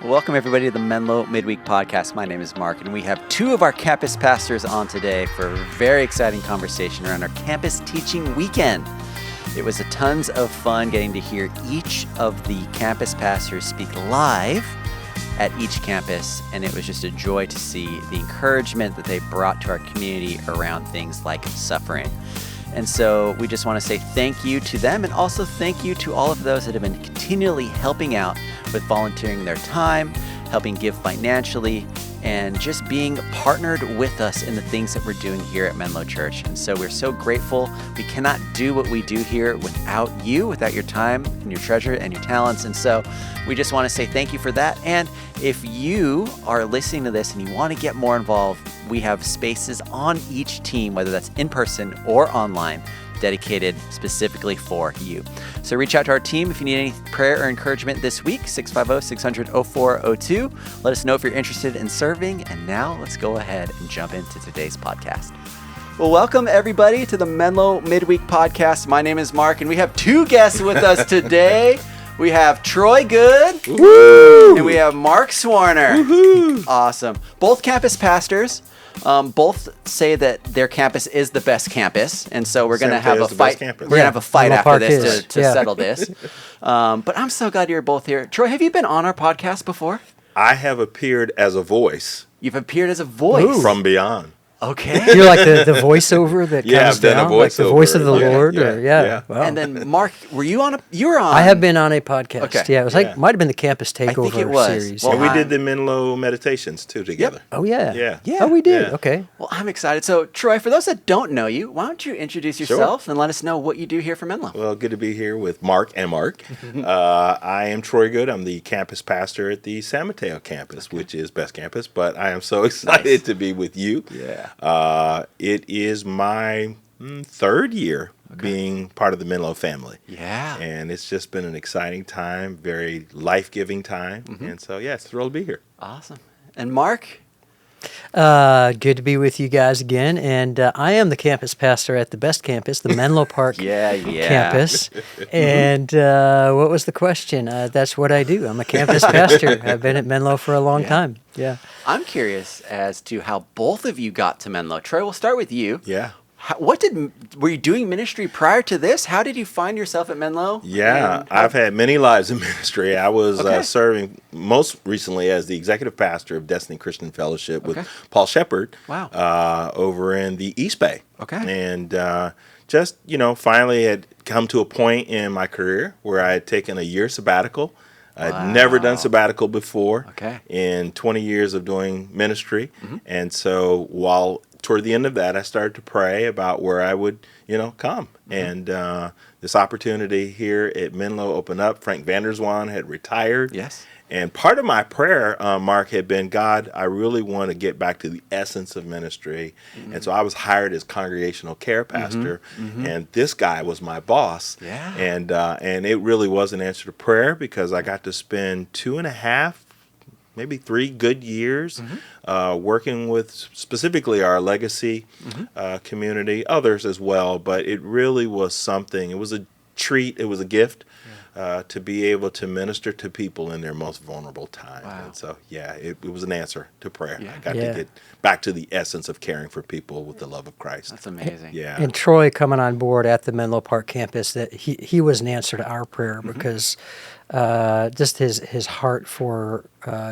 Welcome, everybody, to the Menlo Midweek podcast. My name is Mark, and we have two of our campus pastors on today for a very exciting conversation around our campus teaching weekend. It was tons of fun getting to hear each of the campus pastors speak live at each campus, and it was just a joy to see the encouragement that they brought to our community around things like suffering. And so we just want to say thank you to them, and also thank you to all of those that have been continually helping out with volunteering their time, helping give financially, and just being partnered with us in the things that we're doing here at Menlo Church. And so we're so grateful. We cannot do what we do here without you, without your time and your treasure and your talents. And so we just want to say thank you for that. And if you are listening to this and you want to get more involved, we have spaces on each team, whether that's in person or online, dedicated specifically for you. So reach out to our team if you need any prayer or encouragement this week, 650-600-0402. Let us know if you're interested in serving. And now let's go ahead and jump into today's podcast. Well, welcome everybody to the Menlo Midweek podcast. My name is Mark, and we have two guests with us today. We have Troy Goode, woo-hoo, and we have Mark Swarner. Woo-hoo. Awesome. Both campus pastors. Both say that their campus is the best campus, and so we're going to have a fight. We're going to have a fight after this to settle this. But I'm so glad you're both here. Troy, have you been on our podcast before? I have appeared as a voice. You've appeared as a voice from beyond. Okay. You're like the voiceover that comes down, like the voice of the Lord. Wow. And then Mark, you were on? I have been on a podcast. Okay. Yeah, it was might have been the Campus Takeover I think it was. series. Well, we did the Menlo meditations too together. Oh yeah. Yeah. Oh, we did. Yeah. Okay. Well, I'm excited. So, Troy, for those that don't know you, why don't you introduce yourself and let us know what you do here for Menlo? Well, good to be here with Mark and Mark. I am Troy Goode. I'm the campus pastor at the San Mateo campus, which is best campus. But I am so excited to be with you. Yeah. It is my third year being part of the Menlo family. Yeah. And it's just been an exciting time, very life-giving time. And so, it's thrilled to be here. Awesome. And Mark? Good to be with you guys again. And I am the campus pastor at the best campus, the Menlo Park Campus. And what was the question? That's what I do. I'm a campus pastor. I've been at Menlo for a long time. Yeah. I'm curious as to how both of you got to Menlo. Troy, we'll start with you. Yeah. Were you doing ministry prior to this? How did you find yourself at Menlo? Yeah, I've had many lives in ministry. I was serving most recently as the executive pastor of Destiny Christian Fellowship with Paul Shepard. Wow. Over in the East Bay. Okay. And just, finally had come to a point in my career where I had taken a year sabbatical. I'd never done sabbatical before in 20 years of doing ministry. And so while toward the end of that, I started to pray about where I would, come. And this opportunity here at Menlo opened up. Frank Vanderswan had retired. Yes. And part of my prayer, Mark, had been, God, I really want to get back to the essence of ministry. And so I was hired as congregational care pastor, and this guy was my boss. Yeah. And it really was an answer to prayer because I got to spend 2.5, maybe 3 good years working with specifically our legacy community, others as well. But it really was something. It was a treat. It was a gift. To be able to minister to people in their most vulnerable time. Wow. And so, it was an answer to prayer. Yeah. I got to get back to the essence of caring for people with the love of Christ. That's amazing. Yeah. And Troy coming on board at the Menlo Park campus, that he was an answer to our prayer because just his heart for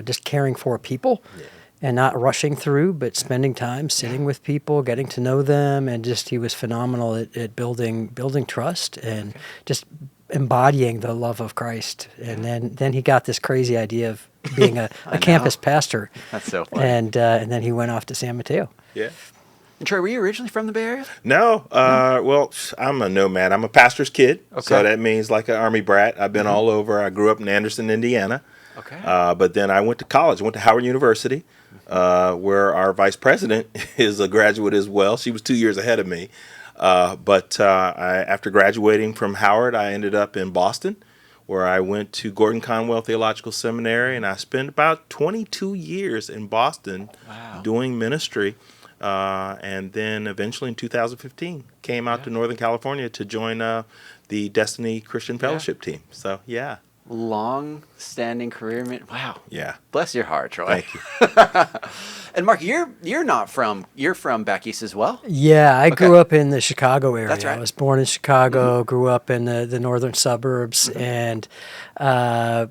just caring for people. Yeah. And not rushing through, but spending time sitting with people, getting to know them, and just he was phenomenal at building trust and just embodying the love of Christ. And then he got this crazy idea of being a campus pastor. That's so funny. And then he went off to San Mateo. Yeah. And Troy, were you originally from the Bay Area? No. Well, I'm a nomad. I'm a pastor's kid. Okay. So that means like an Army brat. I've been all over. I grew up in Anderson, Indiana. Okay. But then I went to college. I went to Howard University, where our vice president is a graduate as well. She was 2 years ahead of me. But after graduating from Howard, I ended up in Boston, where I went to Gordon Conwell Theological Seminary, and I spent about 22 years in Boston doing ministry. And then eventually in 2015, came out to Northern California to join the Destiny Christian Fellowship team. So, long-standing career. Wow. Yeah. Bless your heart, Troy. Thank you. And Mark, you're from back east as well? Yeah, I grew up in the Chicago area. That's right. I was born in Chicago, grew up in the northern suburbs, and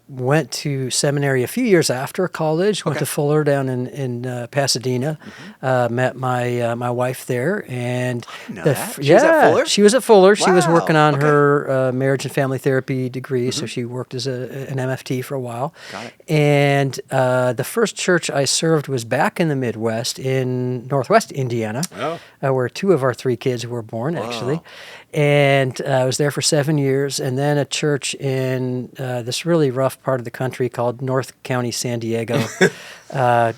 went to seminary a few years after college. Went to Fuller down in Pasadena. Met my wife there, and know that. She was at Fuller? she was at Fuller. She was Wow. working on Okay. her marriage and family therapy degree, so she worked as an MFT for a while. Got it. And the first church I served was back in the Midwest in Northwest Indiana, where 2 of our 3 kids were born, actually. And I was there for 7 years, and then a church in this really rough part of the country called North County, San Diego. Wow.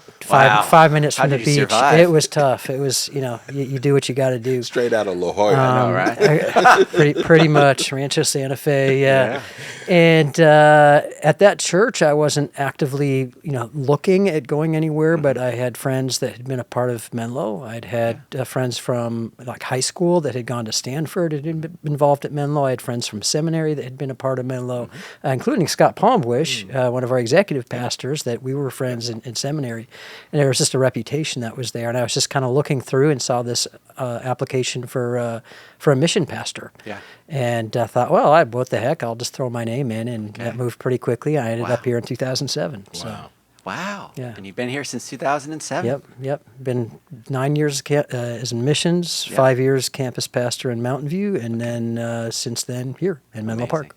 5 minutes How from the did you beach. survive? It was tough. It was, you do what you got to do. Straight out of La Jolla. I know, right? pretty much Rancho Santa Fe, yeah. And at that church, I wasn't actively, looking at going anywhere, but I had friends that had been a part of Menlo. I'd had friends from like high school that had gone to Stanford, had been involved at Menlo. I had friends from seminary that had been a part of Menlo, including Scott Palmwish, one of our executive pastors, that we were friends in seminary. And there was just a reputation that was there. And I was just kind of looking through and saw this application for a mission pastor. Yeah. And thought, well, what the heck? I'll just throw my name in. And that moved pretty quickly. I ended up here in 2007. So, Wow. Yeah. And you've been here since 2007? Yep. Been 9 years as in missions, 5 years campus pastor in Mountain View, and then since then here in Menlo Park.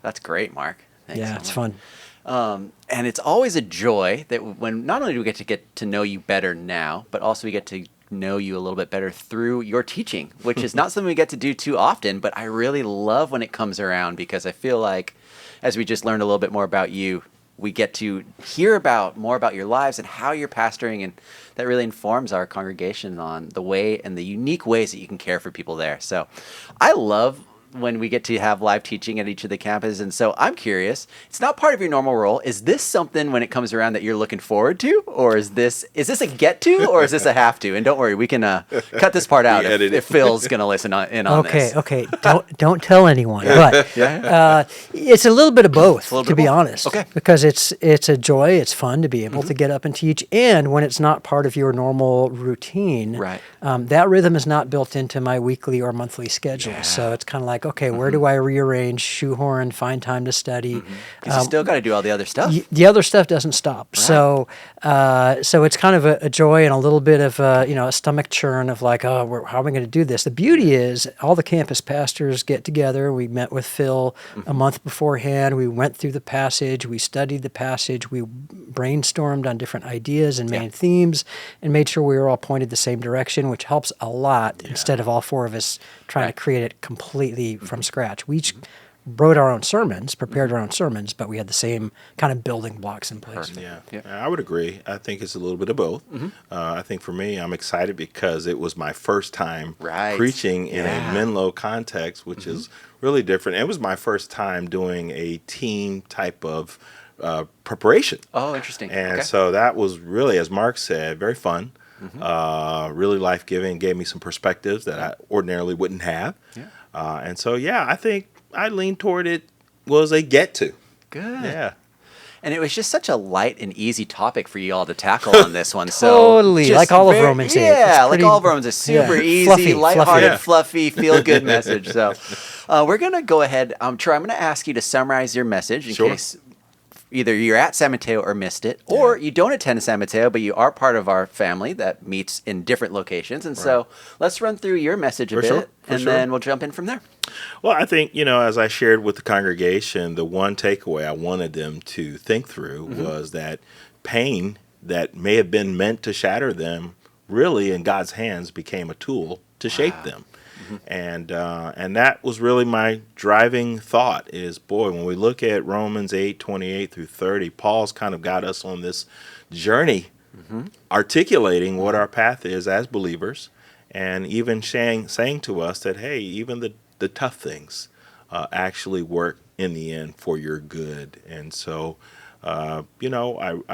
That's great, Mark. Thanks so It's much. fun. And it's always a joy that when not only do we get to know you better now, but also we get to know you a little bit better through your teaching, which is not something we get to do too often, but I really love when it comes around because I feel like as we just learned a little bit more about you, we get to hear more about your lives and how you're pastoring, and that really informs our congregation on the way and the unique ways that you can care for people there. So I love when we get to have live teaching at each of the campuses. And so I'm curious, it's not part of your normal role. Is this something when it comes around that you're looking forward to? Or is this a get to, or is this a have to? And don't worry, we can cut this part out if Phil's going to listen in on this. Okay. Don't tell anyone. But it's a little bit of both, to be honest. Okay. Because it's a joy. It's fun to be able to get up and teach. And when it's not part of your normal routine, Right. That rhythm is not built into my weekly or monthly schedule. Yeah. So it's kind of like, okay, where do I rearrange, shoehorn, find time to study? Because you still got to do all the other stuff. The other stuff doesn't stop. Right. So it's kind of a joy and a little bit of a stomach churn of like, how are we going to do this? The beauty is all the campus pastors get together. We met with Phil a month beforehand. We went through the passage. We studied the passage. We brainstormed on different ideas and main themes and made sure we were all pointed the same direction, which helps a lot instead of all 4 of us trying to create it completely from scratch. We each wrote our own sermons, prepared our own sermons, but we had the same kind of building blocks in place. Yeah, I would agree. I think it's a little bit of both. I think for me, I'm excited because it was my first time preaching in a Menlo context, which is really different. It was my first time doing a team type of preparation. Oh, interesting. And so that was really, as Mark said, very fun. Really life-giving, gave me some perspectives that I ordinarily wouldn't have. And so, I think I lean toward it was a get to. Good. Yeah. And it was just such a light and easy topic for you all to tackle on this one. Totally, so like all of Romans 8. Yeah, like all of Romans, a super easy, fluffy, lighthearted, fluffy, feel-good message. So we're going to go ahead. Troy, I'm going to ask you to summarize your message in case either you're at San Mateo or missed it, or you don't attend San Mateo, but you are part of our family that meets in different locations. And so let's run through your message a bit, and then we'll jump in from there. Well, I think, as I shared with the congregation, the one takeaway I wanted them to think through was that pain that may have been meant to shatter them really in God's hands became a tool to shape them. And that was really my driving thought is, boy, when we look at Romans 8:28 through 30, Paul's kind of got us on this journey articulating what our path is as believers, and even saying to us that, hey, even the tough things actually work in the end for your good. And so, I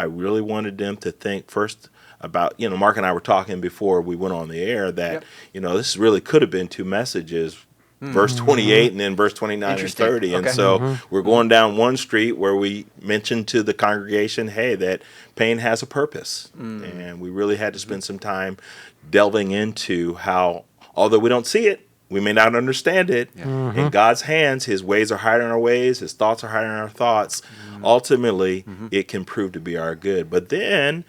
really wanted them to think first about, Mark and I were talking before we went on the air that, this really could have been 2 messages, verse 28 and then verse 29 and Interesting. 30. And Okay. so we're going down one street where we mentioned to the congregation, hey, that pain has a purpose. And we really had to spend some time delving into how, although we don't see it, we may not understand it. In God's hands, his ways are higher than our ways. His thoughts are higher than our thoughts. Ultimately, it can prove to be our good. But then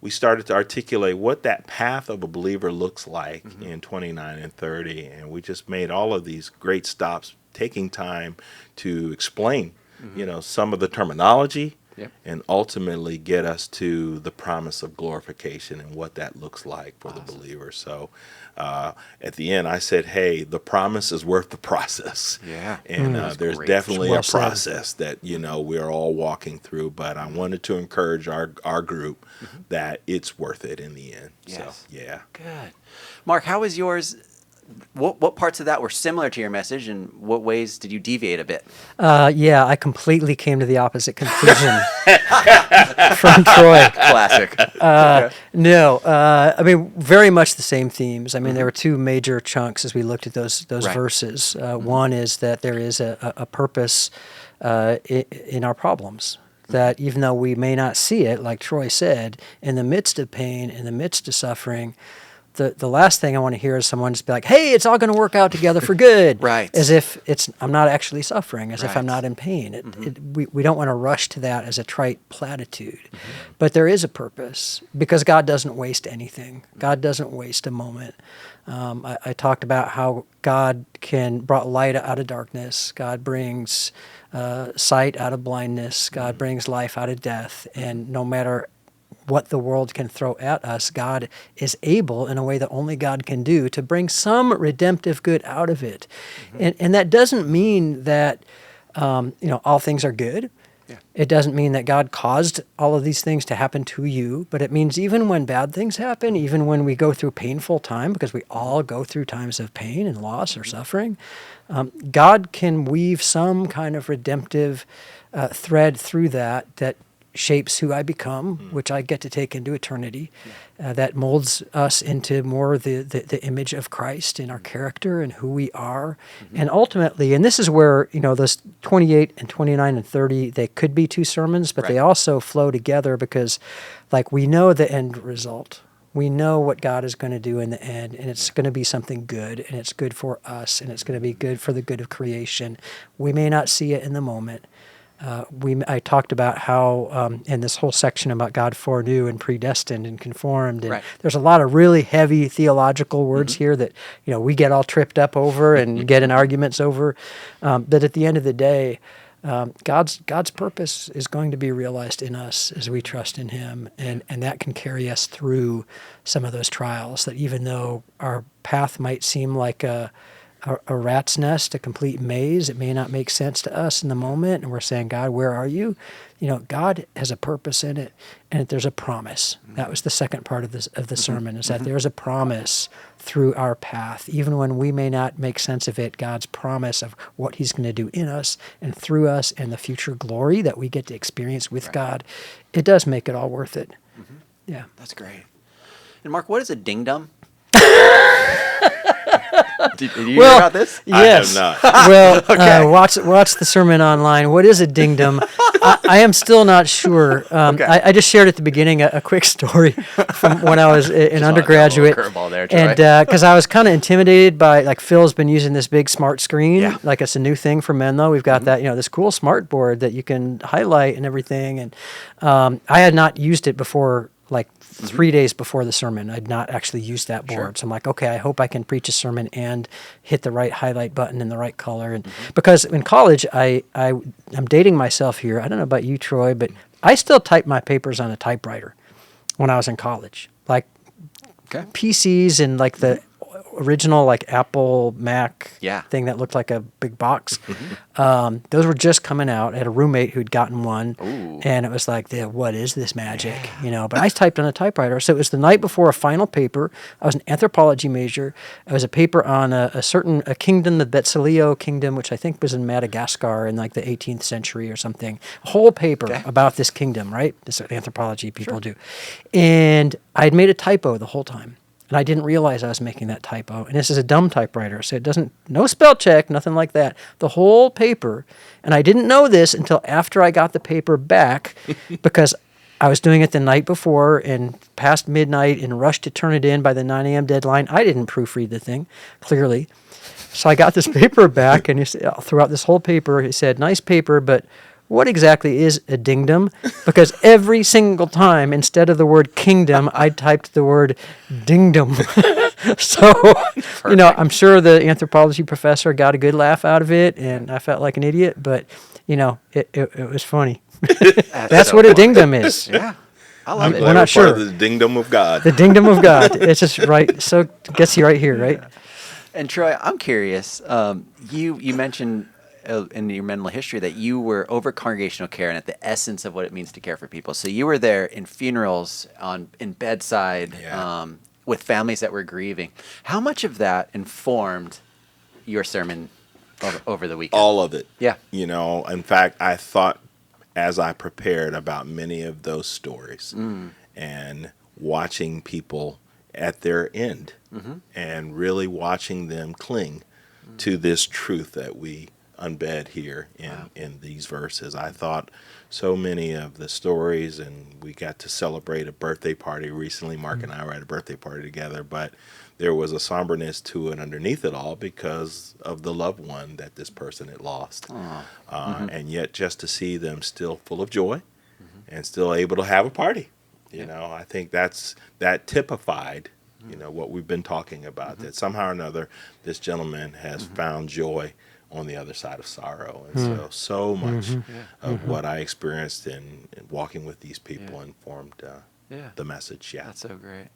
we started to articulate what that path of a believer looks like in 29 and 30. And we just made all of these great stops, taking time to explain, some of the terminology, and ultimately get us to the promise of glorification and what that looks like for the believer. So at the end, I said, hey, the promise is worth the process. Yeah. And there's great. definitely Well a said. process that, we're all walking through. But I wanted to encourage our group that it's worth it in the end. Yes. So, yeah. Good. Mark, how was yours? What parts of that were similar to your message, and what ways did you deviate a bit? Yeah, I completely came to the opposite conclusion from Troy. Classic. No, I mean, very much the same themes. I mean, there were two major chunks as we looked at those Right. verses. One is that there is a purpose in our problems. That even though we may not see it, like Troy said, in the midst of pain, in the midst of suffering, the last thing I want to hear is someone just be like, hey, it's all going to work out together for good. Right. As if I'm not actually suffering, as if I'm Right. not in pain. We don't want to rush to that as a trite platitude. But there is a purpose because God doesn't waste anything. God doesn't waste a moment. I talked about how God brought light out of darkness. God brings sight out of blindness. God brings life out of death. And no matter what the world can throw at us, God is able, in a way that only God can do, to bring some redemptive good out of it. And that doesn't mean that all things are good. Yeah. It doesn't mean that God caused all of these things to happen to you, but it means even when bad things happen, even when we go through painful time, because we all go through times of pain and loss or suffering, God can weave some kind of redemptive thread through that shapes who I become, which I get to take into eternity, that molds us into more the image of Christ in our character and who we are. And ultimately, and this is where, those 28 and 29 and 30, they could be two sermons, but they also flow together because, we know the end result. We know what God is going to do in the end, and it's going to be something good, and it's good for us, and it's going to be good for the good of creation. We may not see it in the moment. I talked about how in this whole section about God foreknew and predestined and conformed, and there's a lot of really heavy theological words here that we get all tripped up over and get in arguments over. But at the end of the day, God's purpose is going to be realized in us as we trust in Him, and that can carry us through some of those trials. That even though our path might seem like a rat's nest, a complete maze. It may not make sense to us in the moment, and we're saying, God, where are you? God has a purpose in it, and there's a promise. That was the second part of the sermon, is that there's a promise through our path. Even when we may not make sense of it, God's promise of what He's going to do in us and through us and the future glory that we get to experience with God, it does make it all worth it. Yeah. That's great. And Mark, what is a ding-dum? Did you hear about this? Yes. I have not. Well, watch the sermon online. What is a dingdom? I am still not sure. I just shared at the beginning a quick story from when I was an undergraduate. Curveball there, Troy. And because I was kind of intimidated by, Phil's been using this big smart screen. Like it's a new thing for Menlo. We've got that, this cool smart board that you can highlight and everything. And I had not used it before, 3 days before the sermon. I'd not actually used that board. So I'm like, okay, I hope I can preach a sermon and hit the right highlight button in the right color. And because in college, I'm dating myself here. I don't know about you, Troy, but I still type my papers on a typewriter when I was in college. PCs and the original Apple Mac thing that looked like a big box. Those were just coming out. I had a roommate who'd gotten one, and it was like, what is this magic? But I typed on a typewriter. So it was the night before a final paper. I was an anthropology major. It was a paper on a kingdom, the Betsileo kingdom, which I think was in Madagascar in the 18th century or something. A whole paper about this kingdom, right? This is what anthropology people do. And I'd made a typo the whole time. And I didn't realize I was making that typo. And this is a dumb typewriter, so it doesn't, no spell check, nothing like that. The whole paper. And I didn't know this until after I got the paper back because I was doing it the night before and past midnight and rushed to turn it in by the 9 a.m. deadline. I didn't proofread the thing, clearly. So I got this paper back, and throughout this whole paper, he said, nice paper, but what exactly is a dingdom? Because every single time, instead of the word kingdom, I typed the word dingdom. So, I'm sure the anthropology professor got a good laugh out of it, and I felt like an idiot, but, it was funny. That's so what a funny. dingdom is. Yeah. I love it. We're not sure. Part of the dingdom of God. The dingdom of God. It's just right. So it gets you right here, right? And Troy, I'm curious. You mentioned in your mental history that you were over congregational care and at the essence of what it means to care for people. So you were there in funerals, in bedside, with families that were grieving. How much of that informed your sermon over the weekend? All of it. Yeah. In fact, I thought as I prepared about many of those stories and watching people at their end and really watching them cling to this truth that we embed here in these verses. I thought so many of the stories, and we got to celebrate a birthday party recently. Mark and I were at a birthday party together, but there was a somberness to it underneath it all because of the loved one that this person had lost. And yet just to see them still full of joy and still able to have a party. I think that typified what we've been talking about, that somehow or another this gentleman has found joy on the other side of sorrow. And so much of what I experienced in walking with these people informed the message. Yeah. That's so great.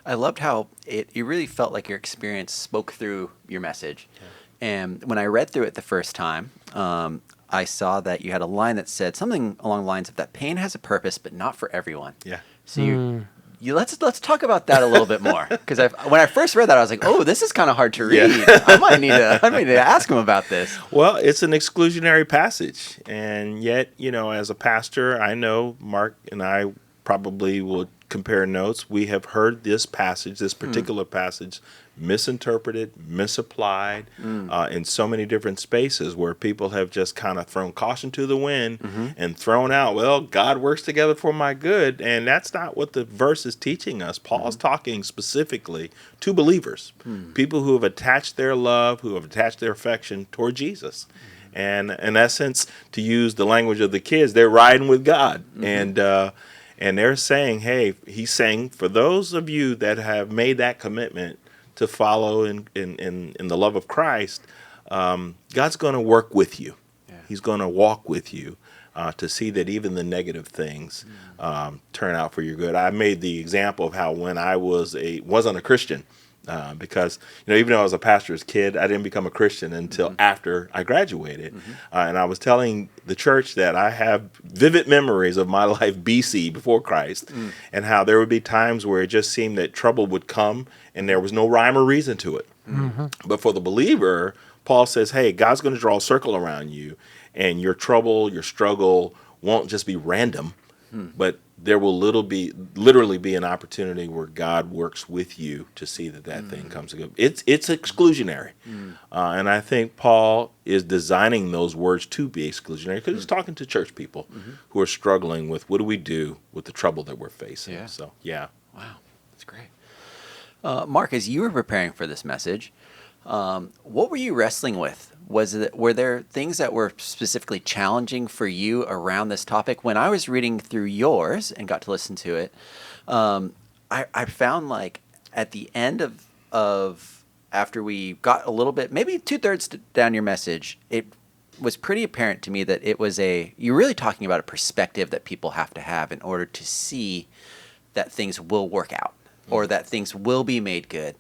I loved how it really felt like your experience spoke through your message. Yeah. And when I read through it the first time, I saw that you had a line that said something along the lines of that pain has a purpose, but not for everyone. Yeah. So let's talk about that a little bit more, because when I first read that, I was like, oh, this is kind of hard to read. Yeah. I might need to ask him about this. Well, it's an exclusionary passage, and yet, as a pastor, I know Mark and I probably will compare notes. We have heard this passage, this particular passage, misinterpreted, misapplied in so many different spaces where people have just kind of thrown caution to the wind and thrown out, well, God works together for my good. And that's not what the verse is teaching us. Paul's talking specifically to believers, people who have attached their love, who have attached their affection toward Jesus. And in essence, to use the language of the kids, they're riding with God. And they're saying, hey, he's saying, for those of you that have made that commitment to follow in the love of Christ, God's going to work with you. Yeah. He's going to walk with you to see that even the negative things turn out for your good. I made the example of how when I wasn't a Christian, because even though I was a pastor's kid, I didn't become a Christian until after I graduated. And I was telling the church that I have vivid memories of my life BC, before Christ, and how there would be times where it just seemed that trouble would come and there was no rhyme or reason to it. But for the believer, Paul says, hey, God's going to draw a circle around you, and your trouble, your struggle won't just be random, but there will literally be an opportunity where God works with you to see that thing comes to good. It's exclusionary. And I think Paul is designing those words to be exclusionary because he's talking to church people who are struggling with what do we do with the trouble that we're facing. Yeah. So, yeah. Wow, that's great. Mark, as you were preparing for this message, what were you wrestling with? Were there things that were specifically challenging for you around this topic? When I was reading through yours and got to listen to it, I found like at the end of after we got a little bit, maybe 2/3 down your message, it was pretty apparent to me that you're really talking about a perspective that people have to have in order to see that things will work out or that things will be made good.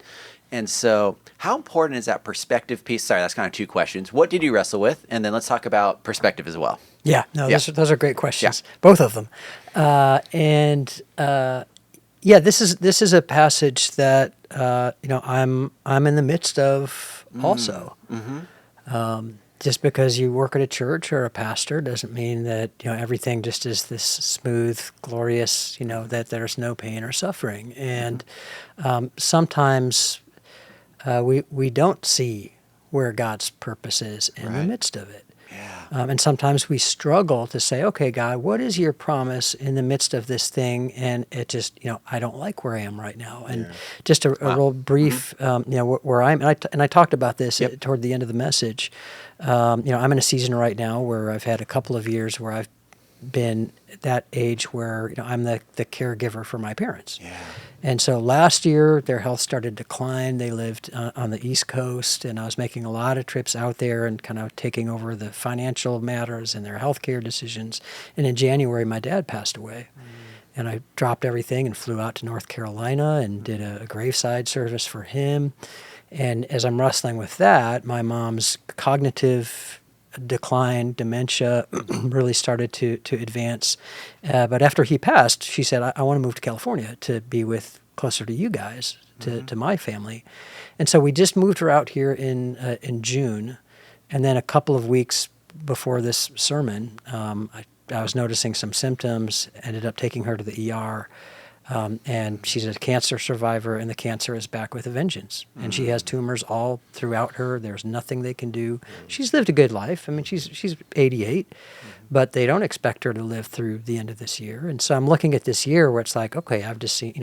And so how important is that perspective piece? Sorry, that's kind of two questions. What did you wrestle with? And then let's talk about perspective as well. Yeah, those are great questions, both of them. This is a passage that I'm in the midst of also. just because you work at a church or a pastor doesn't mean that everything just is this smooth, glorious. That there's no pain or suffering, and sometimes we don't see where God's purpose is in the midst of it. Yeah. And sometimes we struggle to say, okay, God, what is your promise in the midst of this thing? And it just, I don't like where I am right now. And just a real brief, where I'm, and I talked about this toward the end of the message. I'm in a season right now where I've had a couple of years where I've been at that age where I'm the caregiver for my parents. Yeah. And so last year, their health started to decline. They lived on the East Coast, and I was making a lot of trips out there and kind of taking over the financial matters and their healthcare decisions. And in January, my dad passed away. And I dropped everything and flew out to North Carolina and did a graveside service for him. And as I'm wrestling with that, my mom's cognitive decline, dementia really started to advance. But after he passed, she said, I want to move to California to be closer to you guys, to my family. And so we just moved her out here in June. And then a couple of weeks before this sermon, I was noticing some symptoms, ended up taking her to the ER. And she's a cancer survivor, and the cancer is back with a vengeance. And she has tumors all throughout her. There's nothing they can do. She's lived a good life. I mean, she's 88, but they don't expect her to live through the end of this year. And so I'm looking at this year where it's like, okay, I've just seen,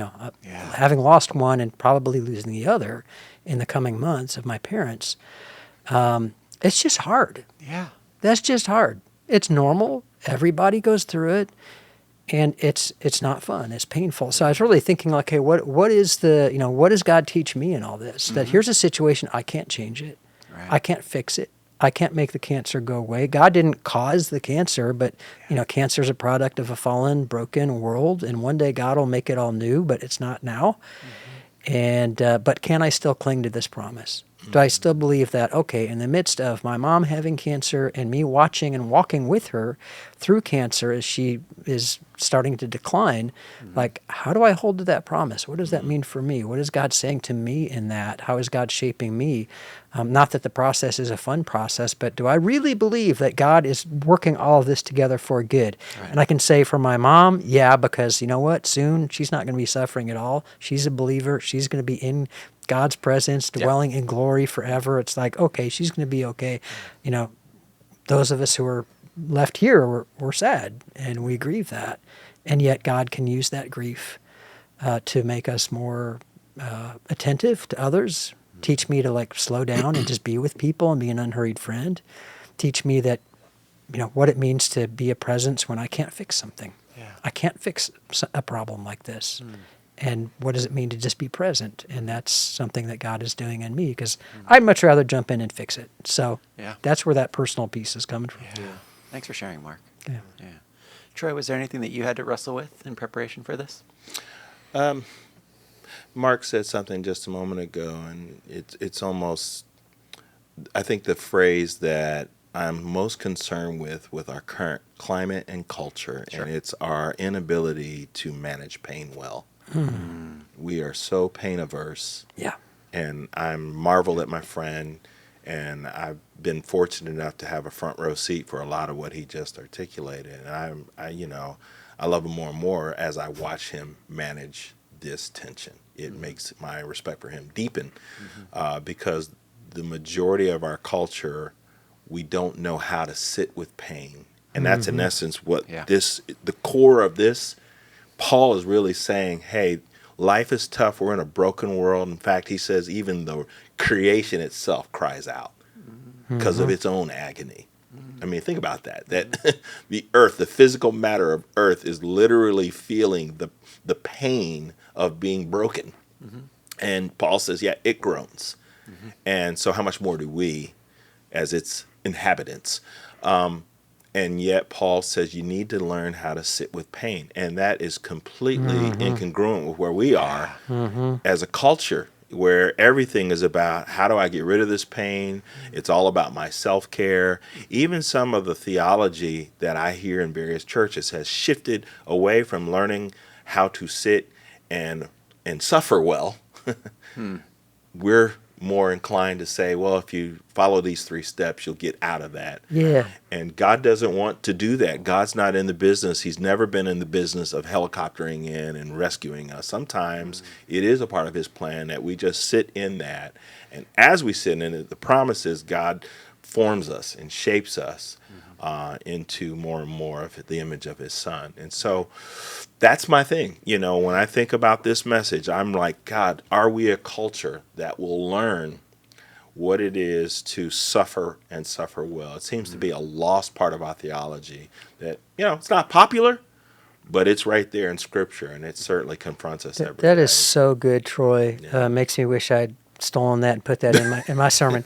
having lost one and probably losing the other in the coming months of my parents. It's just hard. Yeah. That's just hard. It's normal. Everybody goes through it. And it's not fun. It's painful. So I was really thinking, like, hey, what is what does God teach me in all this? That here's a situation, I can't change it. Right. I can't fix it. I can't make the cancer go away. God didn't cause the cancer, but cancer is a product of a fallen, broken world, and one day God will make it all new, but it's not now. And but can I still cling to this promise? Do I still believe that, okay, in the midst of my mom having cancer and me watching and walking with her through cancer as she is starting to decline, like, how do I hold to that promise? What does that mean for me? What is God saying to me in that? How is God shaping me? Not that the process is a fun process, but do I really believe that God is working all of this together for good? Right. And I can say for my mom, yeah, because you know what? Soon she's not going to be suffering at all. She's a believer. She's going to be in God's presence, dwelling in glory forever. It's like, okay, she's going to be okay. Those of us who are left here, we're sad, and we grieve that. And yet God can use that grief to make us more attentive to others, teach me to slow down and just be with people and be an unhurried friend, teach me that, what it means to be a presence when I can't fix something. Yeah. I can't fix a problem like this. And what does it mean to just be present? And that's something that God is doing in me, because I'd much rather jump in and fix it. So that's where that personal piece is coming from. Yeah. Thanks for sharing, Mark. Yeah. Troy, was there anything that you had to wrestle with in preparation for this? Mark said something just a moment ago, and it's almost, I think the phrase that I'm most concerned with our current climate and culture, and it's our inability to manage pain well. We are so pain averse. Yeah. And I'm marveled at my friend, and I've been fortunate enough to have a front row seat for a lot of what he just articulated. And I love him more and more as I watch him manage this tension. It makes my respect for him deepen, because the majority of our culture, we don't know how to sit with pain. And that's in essence what the core of this. Paul is really saying, hey, life is tough. We're in a broken world. In fact, he says even the creation itself cries out because of its own agony. I mean, think about that. That the earth, the physical matter of earth, is literally feeling the pain of being broken. And Paul says, it groans. And so how much more do we as its inhabitants? And yet Paul says you need to learn how to sit with pain. And that is completely incongruent with where we are as a culture, where everything is about how do I get rid of this pain? It's all about my self-care. Even some of the theology that I hear in various churches has shifted away from learning how to sit and suffer well. We're more inclined to say, well, if you follow these 3 steps, you'll get out of that. Yeah. And God doesn't want to do that. God's not in the business. He's never been in the business of helicoptering in and rescuing us. Sometimes it is a part of his plan that we just sit in that. And as we sit in it, the promise is God forms us and shapes us into more and more of the image of his son. And so that's my thing. You know, when I think about this message, I'm like, God, are we a culture that will learn what it is to suffer and suffer well? It seems to be a lost part of our theology that, you know, it's not popular, but it's right there in Scripture, and it certainly confronts us every day. That is so good, Troy. Yeah. Makes me wish I'd stolen that and put that in my sermon.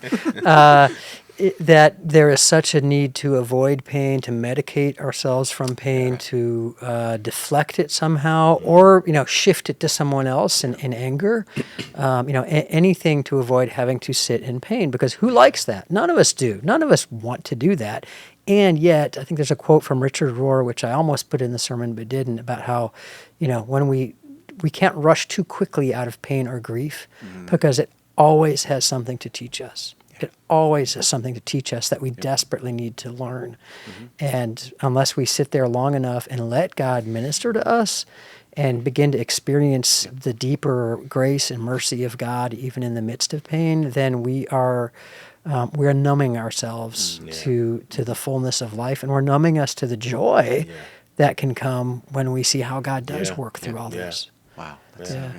That there is such a need to avoid pain, to medicate ourselves from pain, to deflect it somehow, or shift it to someone else in anger. Anything to avoid having to sit in pain, because who likes that? None of us do. None of us want to do that. And yet, I think there's a quote from Richard Rohr, which I almost put in the sermon but didn't, about how when we can't rush too quickly out of pain or grief, because it always has something to teach us. It always has something to teach us that we desperately need to learn. And unless we sit there long enough and let God minister to us and begin to experience the deeper grace and mercy of God even in the midst of pain, then we are numbing ourselves to the fullness of life, and we're numbing us to the joy that can come when we see how God does work through all this. Wow, that's so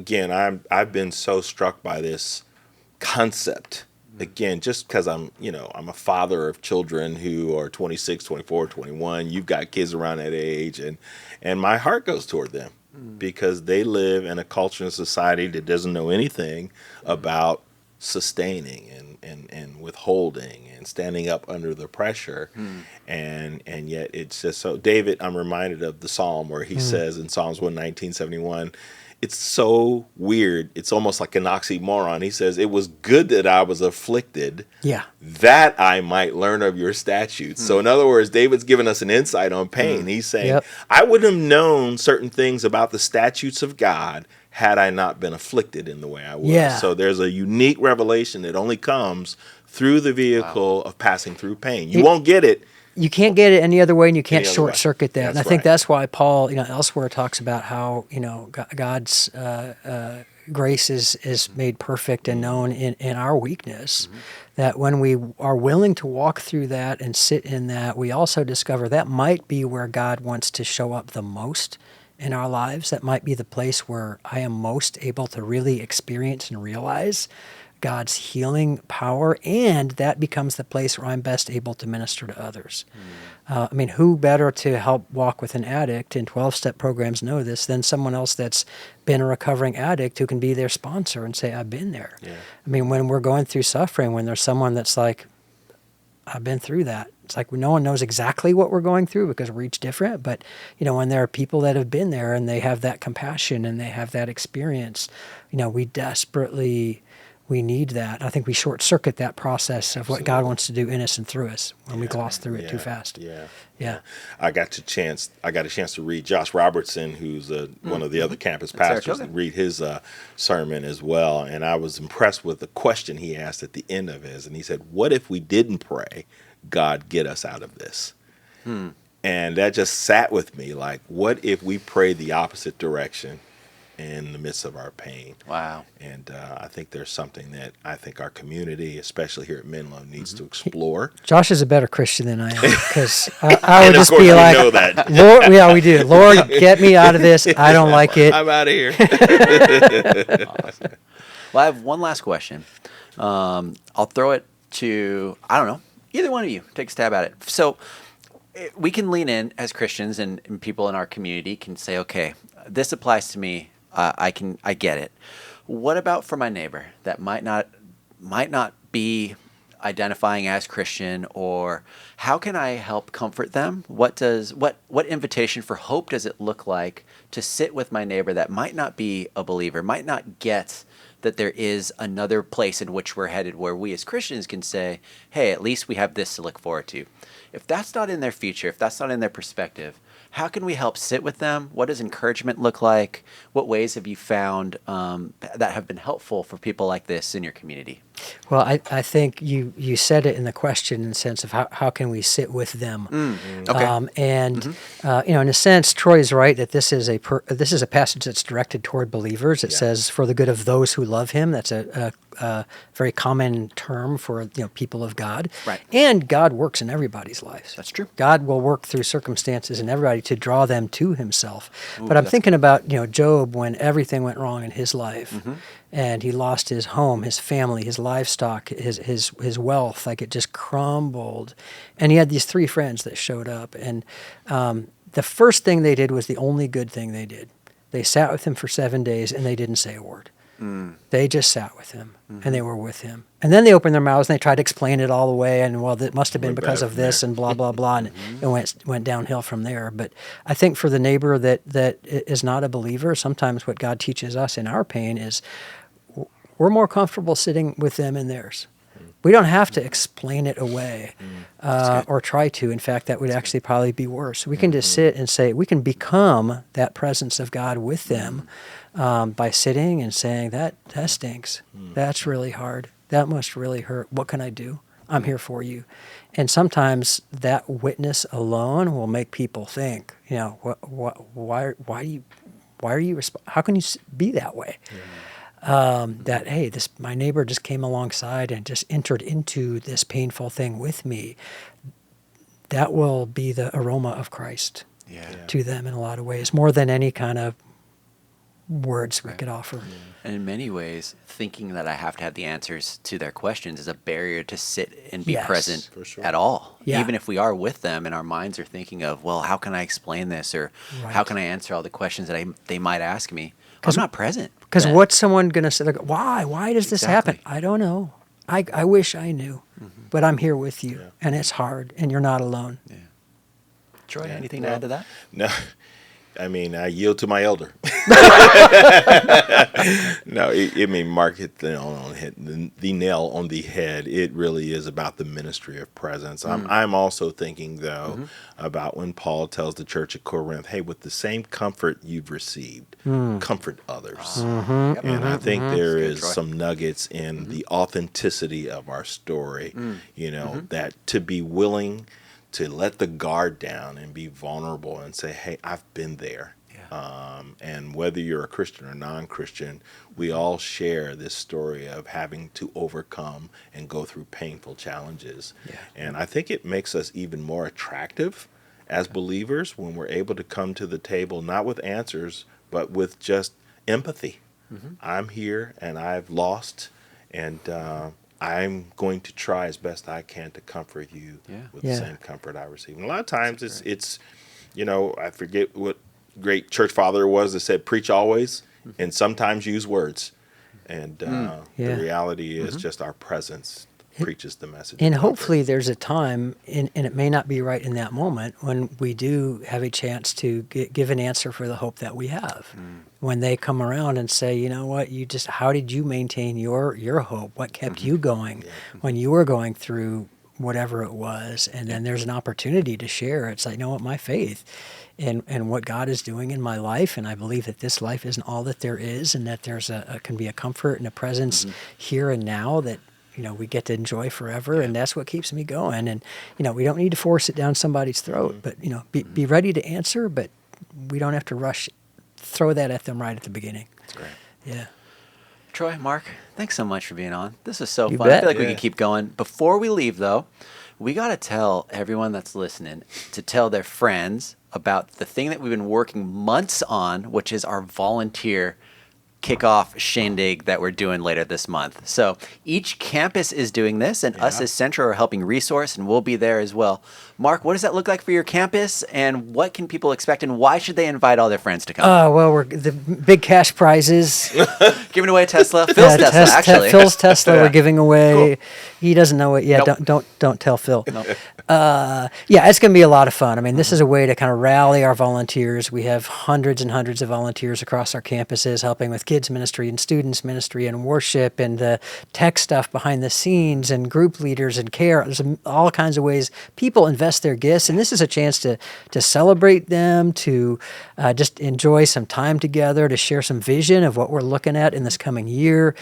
good. I've been so struck by this concept. Again, just because I'm a father of children who are 26, 24, 21. You've got kids around that age, and my heart goes toward them because they live in a culture and society that doesn't know anything about sustaining and withholding and standing up under the pressure. And yet it's just so. David, I'm reminded of the Psalm where he says in Psalms 119:71, it's so weird. It's almost like an oxymoron. He says, it was good that I was afflicted, that I might learn of your statutes. So in other words, David's giving us an insight on pain. He's saying, I wouldn't have known certain things about the statutes of God had I not been afflicted in the way I was. So there's a unique revelation that only comes through the vehicle of passing through pain. You won't get it. You can't get it any other way, and you can't short circuit that. And I think that's why Paul, elsewhere talks about how God's grace is made perfect and known in our weakness. That when we are willing to walk through that and sit in that, we also discover that might be where God wants to show up the most in our lives. That might be the place where I am most able to really experience and realize God's healing power, and that becomes the place where I'm best able to minister to others. Who better to help walk with an addict, and 12-step programs know this, than someone else that's been a recovering addict who can be their sponsor and say, I've been there. When we're going through suffering, when there's someone that's like, I've been through that. It's like no one knows exactly what we're going through because we're each different, but when there are people that have been there and they have that compassion and they have that experience, we need that. I think we short circuit that process of what God wants to do in us and through us when we gloss through it too fast. I got a chance to read Josh Robertson, who's one of the other campus pastors, and read his sermon as well. And I was impressed with the question he asked at the end of his. And he said, what if we didn't pray, God, get us out of this? And that just sat with me. Like, what if we pray the opposite direction in the midst of our pain? Wow. And I think there's something that I think our community, especially here at Menlo, needs to explore. Josh is a better Christian than I am, because I would just be like, know that. Lord, we do. Lord, get me out of this. I don't like it. I'm out of here. Awesome. Well, I have one last question. I'll throw it to, I don't know, either one of you. Take a stab at it. So we can lean in as Christians, and people in our community can say, okay, this applies to me. I get it. What about for my neighbor that might not be identifying as Christian, or how can I help comfort them? What invitation for hope does it look like to sit with my neighbor that might not be a believer, might not get that there is another place in which we're headed, where we as Christians can say, hey, at least we have this to look forward to. if that's not in their future, if that's not in their perspective, how can we help sit with them? What does encouragement look like? What ways have you found that have been helpful for people like this in your community? Well, I think you said it in the question in the sense of how can we sit with them, Okay. In a sense, Troy is right that this is a passage that's directed toward believers. It says for the good of those who love Him. That's a very common term for people of God. Right. And God works in everybody's lives. That's true. God will work through circumstances in everybody to draw them to Himself. Ooh, but I'm that's thinking about Job when everything went wrong in his life. And he lost his home, his family, his livestock, his wealth. Like it just crumbled. And he had these 3 friends that showed up. And the first thing they did was the only good thing they did. They sat with him for 7 days and they didn't say a word. They just sat with him and they were with him. And then they opened their mouths and they tried to explain it all away. And well, that must have been because of this and blah, blah, blah. And it went downhill from there. But I think for the neighbor that is not a believer, sometimes what God teaches us in our pain is we're more comfortable sitting with them in theirs. We don't have to explain it away or try to. In fact, that would actually probably be worse. We can just sit and say, we can become that presence of God with them by sitting and saying, that stinks. That's really hard. That must really hurt. What can I do? I'm here for you. And sometimes that witness alone will make people think, why are you, how can you be that way? That, hey, my neighbor just came alongside and just entered into this painful thing with me. That will be the aroma of Christ to them in a lot of ways, more than any kind of words we could offer. And in many ways, thinking that I have to have the answers to their questions is a barrier to sit and be present at all. Yeah. Even if we are with them and our minds are thinking of, well, how can I explain this? Or how can I answer all the questions that they might ask me? I'm not present. Because what's someone going to say? Like, why? Why does this happen? I don't know. I wish I knew. But I'm here with you. And it's hard. And you're not alone. Yeah. Troy, anything to add to that? No. I mean, I yield to my elder. No, Mark hit the nail on the head. It really is about the ministry of presence. I'm also thinking, though, about when Paul tells the church at Corinth, hey, with the same comfort you've received, comfort others. And I think there is some nuggets in the authenticity of our story, that to be willing to let the guard down and be vulnerable and say, hey, I've been there. And whether you're a Christian or non-Christian, we all share this story of having to overcome and go through painful challenges. And I think it makes us even more attractive as believers when we're able to come to the table, not with answers, but with just empathy. I'm here and I've lost, and I'm going to try as best I can to comfort you with the same comfort I receive. And a lot of times it's I forget what great church father it was that said, preach always, and sometimes use words. And the reality is just our presence preaches the message. And hopefully there's a time, and it may not be right in that moment, when we do have a chance to give an answer for the hope that we have. When they come around and say, you know what, how did you maintain your hope? What kept you going when you were going through whatever it was? And then there's an opportunity to share. It's like, you know what, my faith and what God is doing in my life, and I believe that this life isn't all that there is, and that there's can be a comfort and a presence here and now that we get to enjoy forever, and that's what keeps me going. And we don't need to force it down somebody's throat, but be ready to answer, but we don't have to throw that at them right at the beginning. That's great. Yeah. Troy, Mark, thanks so much for being on. This was so You fun. bet. I feel like we can keep going. Before we leave, though, we got to tell everyone that's listening to tell their friends about the thing that we've been working months on, which is our volunteer kickoff shindig that we're doing later this month. So each campus is doing this, and us as Central are helping resource, and we'll be there as well. Mark, what does that look like for your campus, and what can people expect, and why should they invite all their friends to come? Well, we're the big cash prizes. Giving away a Tesla. Phil's Tesla, actually. Phil's Tesla we're giving away. Cool. He doesn't know it yet. Nope. Don't tell Phil. Nope. Yeah, it's going to be a lot of fun. I mean, this is a way to kind of rally our volunteers. We have hundreds and hundreds of volunteers across our campuses helping with kids ministry and students ministry and worship and the tech stuff behind the scenes and group leaders and care. There's all kinds of ways people invest their gifts, and this is a chance to celebrate them, to just enjoy some time together, to share some vision of what we're looking at in this coming year,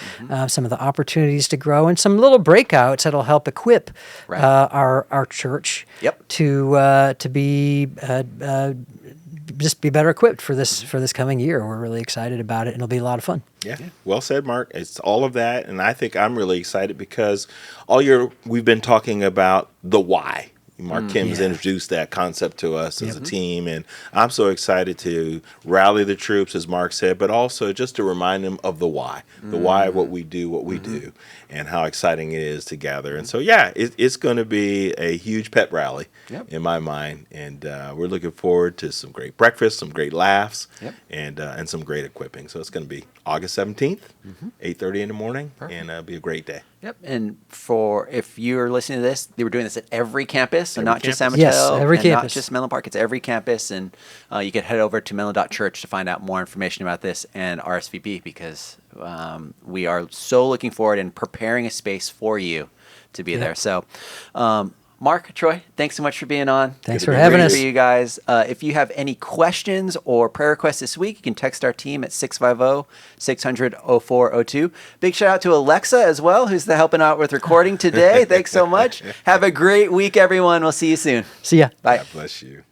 some of the opportunities to grow, and some little breakouts that'll help equip our church to be just be better equipped for this coming year. We're really excited about it, and it'll be a lot of fun. Yeah, well said, Mark. It's all of that, and I think I'm really excited because we've been talking about the why. Mark Kim's introduced that concept to us as a team, and I'm so excited to rally the troops, as Mark said, but also just to remind them of the why of what we do, and how exciting it is to gather. And so, it's going to be a huge pep rally in my mind, and we're looking forward to some great breakfast, some great laughs, and some great equipping. So it's going to be August 17th, 8:30 in the morning, and it'll be a great day. Yep. And if you're listening to this, they were doing this at every campus, so not just San campus. Mateo, Yes, every and campus. not just Menlo Park. It's every campus, and you can head over to menlo.church to find out more information about this and RSVP, because we are so looking forward and preparing a space for you to be there. So, Mark, Troy, thanks so much for being on. Thanks for having us. For you guys. If you have any questions or prayer requests this week, you can text our team at 650-600-0402. Big shout out to Alexa as well, who's helping out with recording today. Thanks so much. Have a great week, everyone. We'll see you soon. See ya. Bye. God bless you.